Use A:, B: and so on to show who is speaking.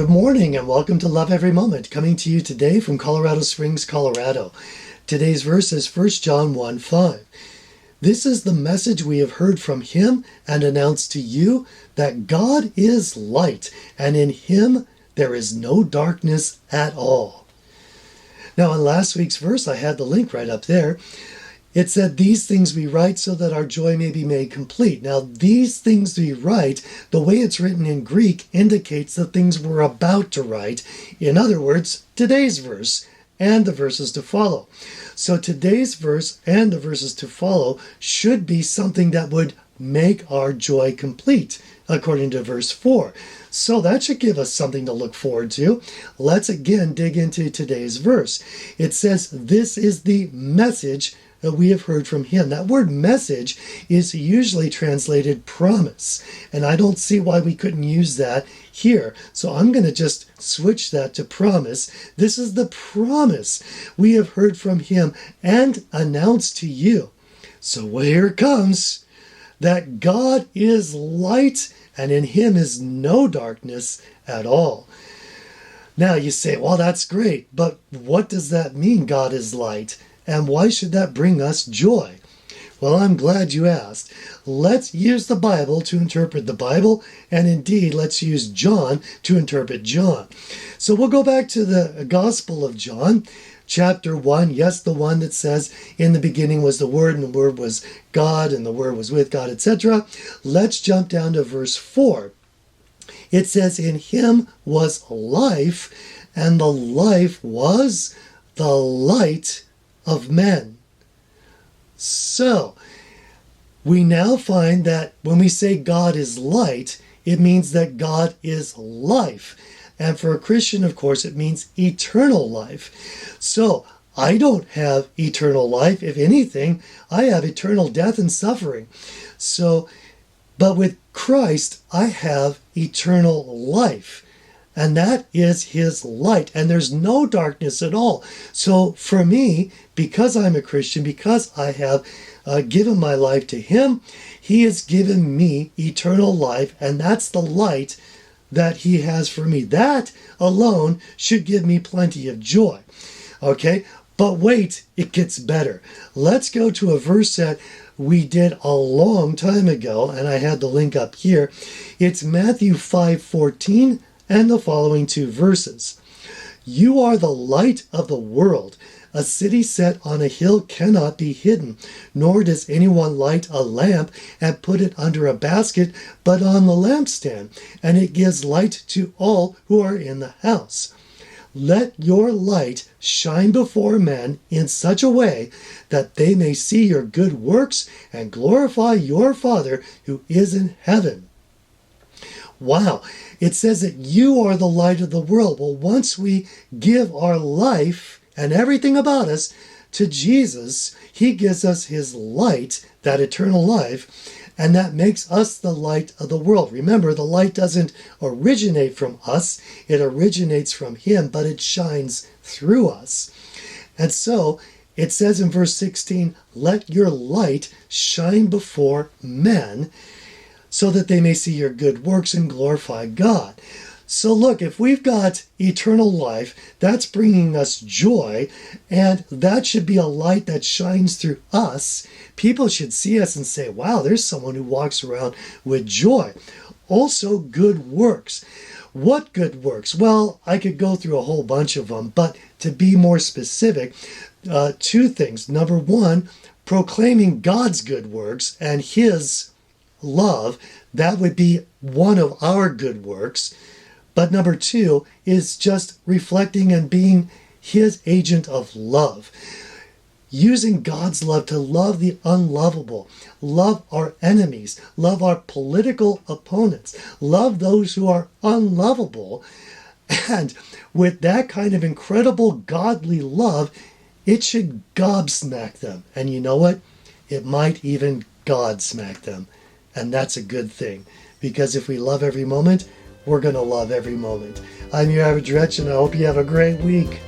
A: Good morning and welcome to Love Every Moment, coming to you today from Colorado Springs, Colorado. Today's verse is 1 John 1:5. This is the message we have heard from him and announced to you, that God is light, and in him there is no darkness at all. Now in last week's verse, I had the link right up there. It said, these things we write so that our joy may be made complete. Now, these things we write, the way it's written in Greek, indicates the things we're about to write. In other words, today's verse and the verses to follow. So today's verse and the verses to follow should be something that would make our joy complete, according to verse 4. So that should give us something to look forward to. Let's again dig into today's verse. It says, this is the message that we have heard from him. That word message is usually translated promise, and I don't see why we couldn't use that here. So I'm going to just switch that to promise. This is the promise we have heard from him and announced to you. So here it comes, that God is light and in him is no darkness at all. Now you say, well, that's great, but what does that mean, God is light? And why should that bring us joy? Well, I'm glad you asked. Let's use the Bible to interpret the Bible, and indeed, let's use John to interpret John. So we'll go back to the Gospel of John, chapter 1. Yes, the one that says, in the beginning was the Word, and the Word was God, and the Word was with God, etc. Let's jump down to verse 4. It says, in him was life, and the life was the light of men. So, we now find that when we say God is light, it means that God is life. And for a Christian, of course, it means eternal life. So, I don't have eternal life. If anything, I have eternal death and suffering. So, but with Christ, I have eternal life. And that is his light. And there's no darkness at all. So for me, because I'm a Christian, because I have given my life to him, he has given me eternal life. And that's the light that he has for me. That alone should give me plenty of joy. Okay? But wait, it gets better. Let's go to a verse that we did a long time ago. And I had the link up here. It's Matthew 5:14. And the following two verses. You are the light of the world. A city set on a hill cannot be hidden, nor does anyone light a lamp and put it under a basket, but on the lampstand, and it gives light to all who are in the house. Let your light shine before men in such a way that they may see your good works and glorify your Father who is in heaven. Wow, it says that you are the light of the world. Well, once we give our life and everything about us to Jesus, he gives us his light, that eternal life, and that makes us the light of the world. Remember, the light doesn't originate from us, it originates from him, but it shines through us. And so, it says in verse 16, let your light shine before men, so that they may see your good works and glorify God. So look, if we've got eternal life, that's bringing us joy, and that should be a light that shines through us. People should see us and say, wow, there's someone who walks around with joy. Also, good works. What good works? Well, I could go through a whole bunch of them, but to be more specific, two things. Number one, proclaiming God's good works and his love. That would be one of our good works. But number two is just reflecting and being his agent of love. Using God's love to love the unlovable, love our enemies, love our political opponents, love those who are unlovable. And with that kind of incredible godly love, it should gobsmack them. And you know what? It might even Godsmack them. And that's a good thing, because if we love every moment, we're going to love every moment. I'm your average wretch, and I hope you have a great week.